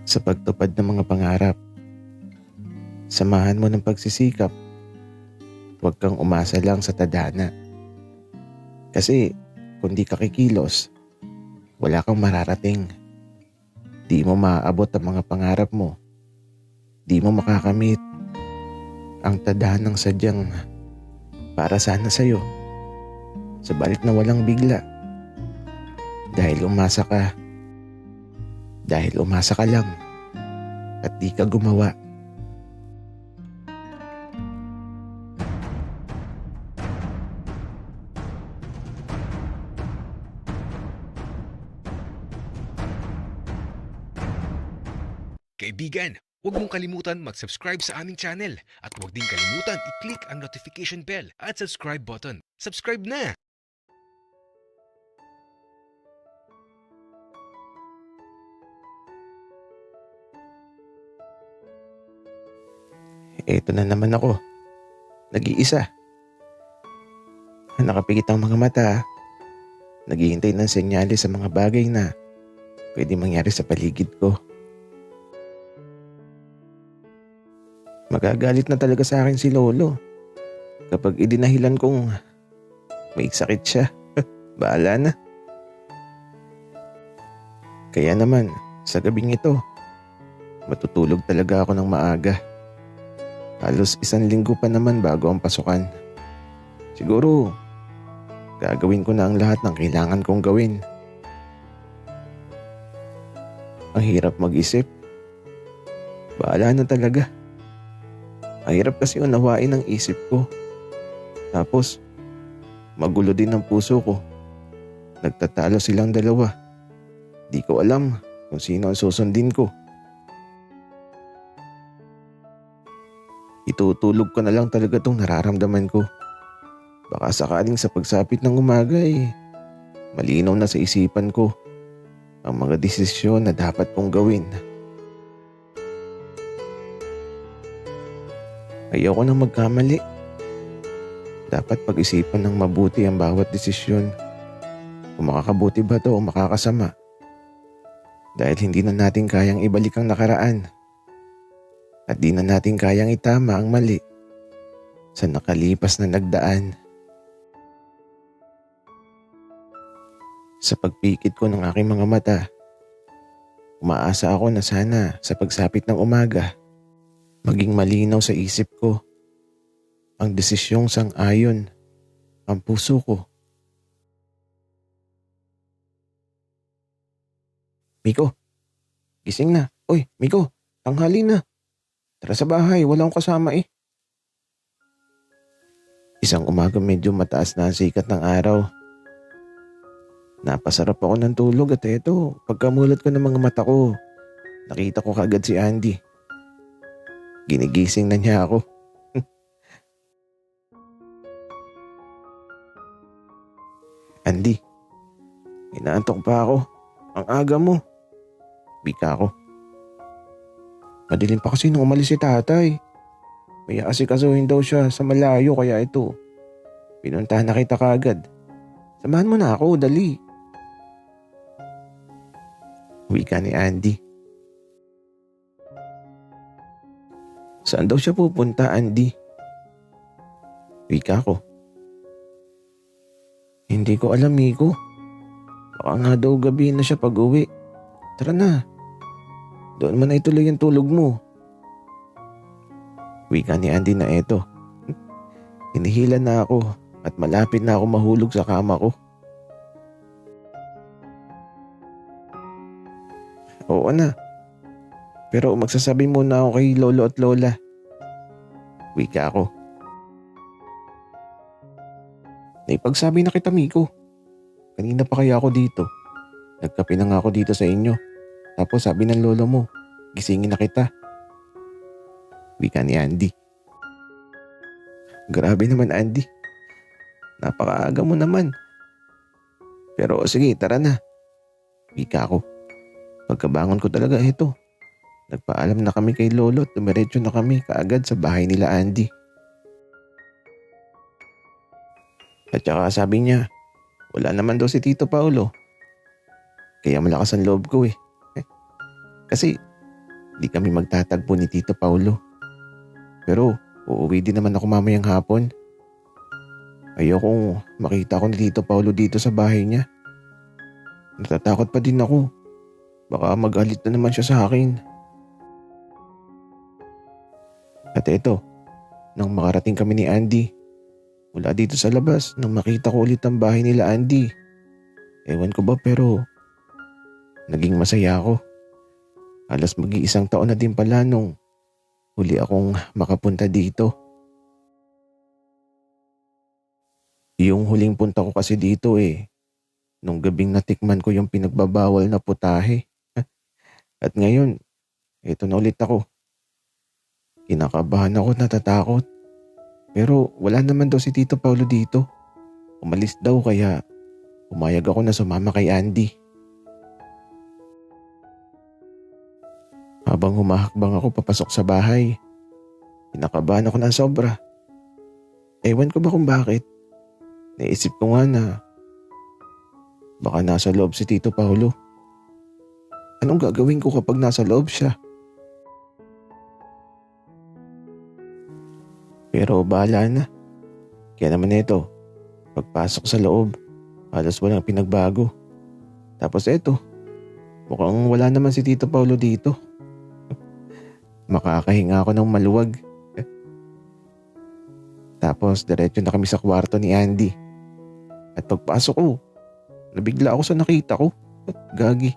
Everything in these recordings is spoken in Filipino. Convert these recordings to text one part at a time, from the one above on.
sa pagtupad ng mga pangarap. Samahan mo ng pagsisikap. Huwag kang umasa lang sa tadhana. Kasi kung di ka kikilos, wala kang mararating. Di mo maaabot ang mga pangarap mo. Di mo makakamit ang tadhanang sadyang para sana sa'yo. Sabalit na walang bigla. Dahil umasa ka. Dahil umasa ka lang at di ka gumawa. Kaibigan, huwag mong kalimutan mag-subscribe sa aming channel at huwag din kalimutan i-click ang notification bell at subscribe button. Subscribe na! Eto na naman ako. Nag-iisa. Nakapikit ang mga mata. Naghihintay ng senyales sa mga bagay na pwede mangyari sa paligid ko. Magagalit na talaga sa akin si Lolo kapag idinahilan kong may sakit siya. Bahala na. Kaya naman, sa gabing ito, matutulog talaga ako ng maaga. Halos 1 linggo pa naman bago ang pasukan. Siguro, gagawin ko na ang lahat ng kailangan kong gawin. Ang hirap mag-isip. Bahala na talaga. Ang hirap kasi unawain ang isip ko. Tapos, magulo din ang puso ko. Nagtatalo silang dalawa. Di ko alam kung sino ang susundin ko. Itutulog ko na lang talaga itong nararamdaman ko. Baka sakaling sa pagsapit ng umaga malinaw na sa isipan ko ang mga desisyon na dapat kong gawin. Ayoko nang magkamali. Dapat pag-isipan ng mabuti ang bawat desisyon. Kung makakabuti ba to o makakasama. Dahil hindi na natin kayang ibalik ang nakaraan. At di na natin kayang itama ang mali sa nakalipas na nagdaan. Sa pagpikit ko ng aking mga mata, umaasa ako na sana sa pagsapit ng umaga, maging malinaw sa isip ko ang desisyong sang-ayon ang puso ko. Miko, gising na. Oy, Miko, tanghali na. Tara sa bahay, wala akong kasama Isang umaga medyo mataas na ang sikat ng araw. Napasarap ako ng tulog at eto, pagkamulat ko ng mga mata ko, nakita ko kagad si Andy. Ginigising na niya ako. Andy, inaantok pa ako. Ang aga mo. Bika ako. Madilim pa kasi nung umalis si tatay. May asikasuhin daw siya sa malayo kaya ito. Pinuntahan na kita kagad. Samahan mo na ako, dali. Wika ni Andy. Saan daw siya pupunta, Andy? Wika ko. Hindi ko alam, Miko. Baka nga daw gabi na siya pag-uwi. Tara na. Doon mo na ituloy ang tulog mo. Wika ni Andy na eto. Hinihila na ako at malapit na ako mahulog sa kama ko. Oo na. Pero magsasabi muna ako kay Lolo at Lola. Wika ako. Naipagsabi na kita, Miko. Kanina pa kaya ako dito. Nagkape na nga ako dito sa inyo. Tapos sabi ng lolo mo, gisingin na kita. Wika ni Andy. Grabe naman, Andy. Napakaaga mo naman. Pero sige, tara na. Wika ko. Pagkabangon ko talaga ito. Nagpaalam na kami kay Lolo at dumiretso na kami kaagad sa bahay nila Andy. At saka sabi niya, wala naman daw si Tito Paulo. Kaya malakas ang loob ko Kasi di kami magtatagpo ni Tito Paulo. Pero uuwi din naman ako mamayang hapon. Ayokong makita ko ni Tito Paulo dito sa bahay niya. Natatakot pa din ako. Baka magalit na naman siya sa akin. At eto, nang makarating kami ni Andy, mula dito sa labas nang makita ko ulit ang bahay nila Andy. Ewan ko ba pero naging masaya ako. Halos mag-iisang taon na din pala nung huli akong makapunta dito. Yung huling punta ko kasi dito nung gabing natikman ko yung pinagbabawal na putahe. At ngayon, eto na ulit ako. Kinakabahan ako at natatakot. Pero wala naman daw si Tito Paulo dito. Umalis daw kaya umayag ako na sumama kay Andy. Habang humahakbang ako papasok sa bahay, kinakabahan ako ng sobra. Ewan ko ba kung bakit. Naisip ko nga na baka nasa loob si Tito Paulo. Anong gagawin ko kapag nasa loob siya? Pero bahala na. Kaya naman ito, pagpasok sa loob, halos walang pinagbago. Tapos ito, mukhang wala naman si Tito Paulo dito. Makakahinga ako ng maluwag. Tapos diretso na kami sa kwarto ni Andy. At pagpasok ko, nabigla ako sa nakita ko. Gagi,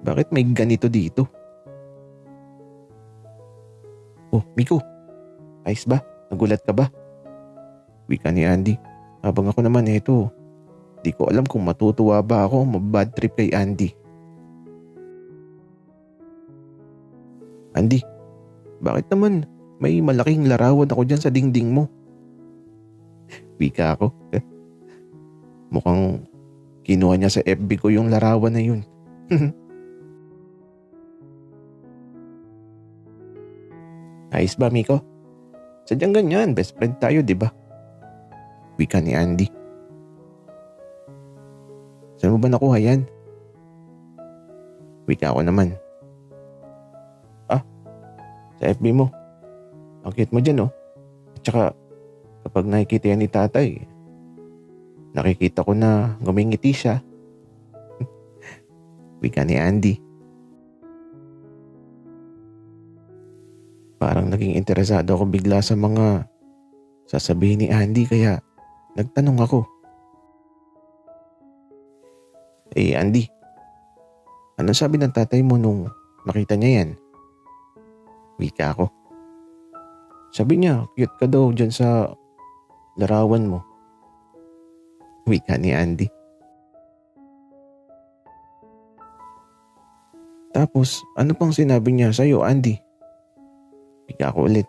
bakit may ganito dito? Oh, Miko, ayos ba? Nagulat ka ba? Wika ni Andy. Habang ako naman di ko alam kung matutuwa ba ako o mabad trip kay Andy. Andy, bakit naman may malaking larawan ako dyan sa dingding mo? Wika ako. Mukhang kinuha niya sa FB ko yung larawan na yun. Ayos ba, Miko? Sadyang ganyan, best friend tayo, di ba? Wika ni Andy. Saan mo ba nakuha yan? Wika ako naman. Sa FB mo. Ang cute mo dyan, oh. At saka, kapag nakikita yan ni tatay, nakikita ko na ngumingiti siya. Wika ni Andy. Parang naging interesado ako bigla sa mga sasabihin ni Andy kaya nagtanong ako. Andy, anong sabi ng tatay mo nung nakita niya yan? Wika ako. Sabi niya, cute ka daw dyan sa larawan mo. Wika ni Andy. Tapos, ano pang sinabi niya sa'yo, Andy? Wika ako ulit.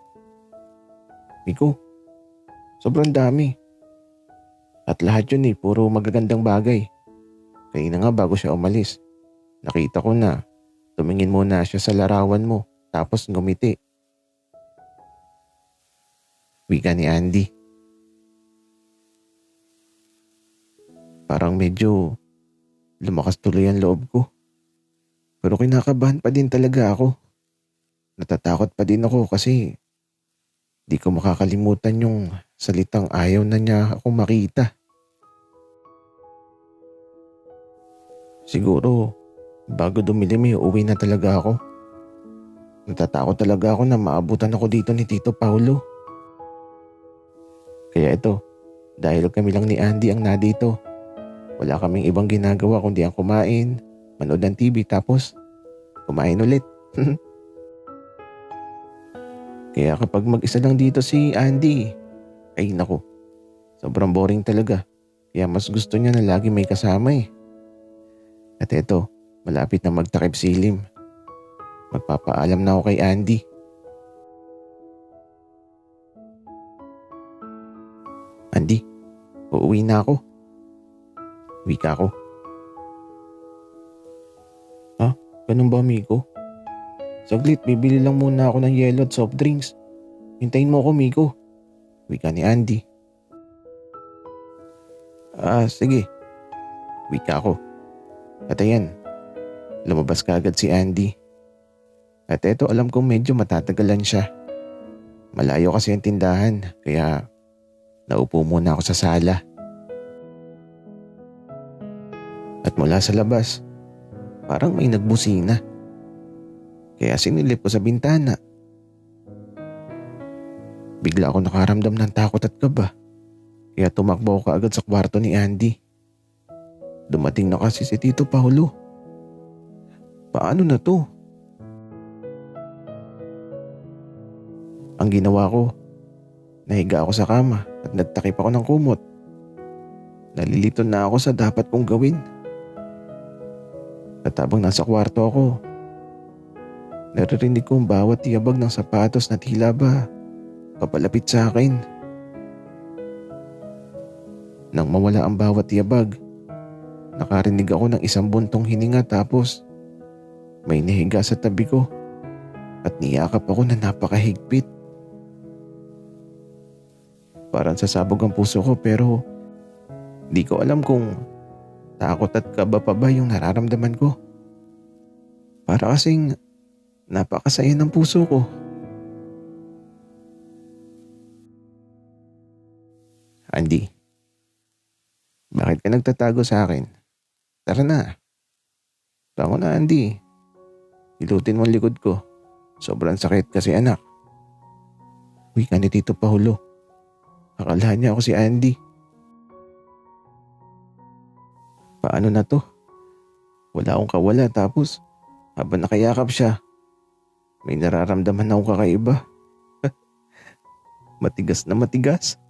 Miko, sobrang dami. At lahat yun puro magagandang bagay. Kaya nga bago siya umalis, nakita ko na tumingin muna siya sa larawan mo tapos ngumiti. Wika ni Andy. Parang medyo lumakas tuloy ang loob ko. Pero kinakabahan pa din talaga ako. Natatakot pa din ako kasi di ko makakalimutan yung salitang ayaw na niya ako makita. Siguro, bago dumilim uuwi na talaga ako. Natatakot talaga ako na maabutan ako dito ni Tito Paulo. Kaya ito, dahil kami lang ni Andy ang nadito, wala kaming ibang ginagawa kundi ang kumain, manood ng TV tapos kumain ulit. Kaya kapag mag-isa lang dito si Andy, ay naku, sobrang boring talaga. Kaya mas gusto niya na lagi may kasama At eto, malapit na magtakip silim. Magpapaalam na ako kay Andy. Andy, uuwi na ako. Wika ko. Ha? Ganun ba, Miko? Saglit, bibili lang muna ako ng yelo at soft drinks. Hintayin mo ako, Miko. Wika ni Andy. Sige. Wika ko. At ayan, lumabas kaagad si Andy. At eto alam kong medyo matatagalan siya. Malayo kasi ang tindahan kaya naupo muna ako sa sala. At mula sa labas, parang may nagbusina. Kaya sinilip ko sa bintana. Bigla ako nakaramdam ng takot at kaba. Kaya tumakbo ako kaagad sa kwarto ni Andy. Dumating na kasi si Tito Paulo. Paano na to? Ang ginawa ko, nahiga ako sa kama at nagtakip ako ng kumot. Nalilito na ako sa dapat kong gawin. At habang nasa kwarto ako, naririnig ko ang bawat tiyabag ng sapatos na tila ba papalapit sa akin. Nang mawala ang bawat tiyabag, nakarinig ako ng isang buntong hininga tapos may nahiga sa tabi ko at niyakap ako na napakahigpit. Parang sasabog ang puso ko pero di ko alam kung takot at kaba pa ba yung nararamdaman ko. Para kasing napakasaya ng puso ko. Andy, bakit ka nagtatago sa akin? Tara na. Bango na, Andy. Hilutin mo ang likod ko. Sobrang sakit kasi anak. Uy ka ni Tito Paulo. Akala niya ako si Andy. Paano na to? Wala akong kawala tapos habang nakayakap siya, may nararamdaman akong kakaiba. Matigas na matigas.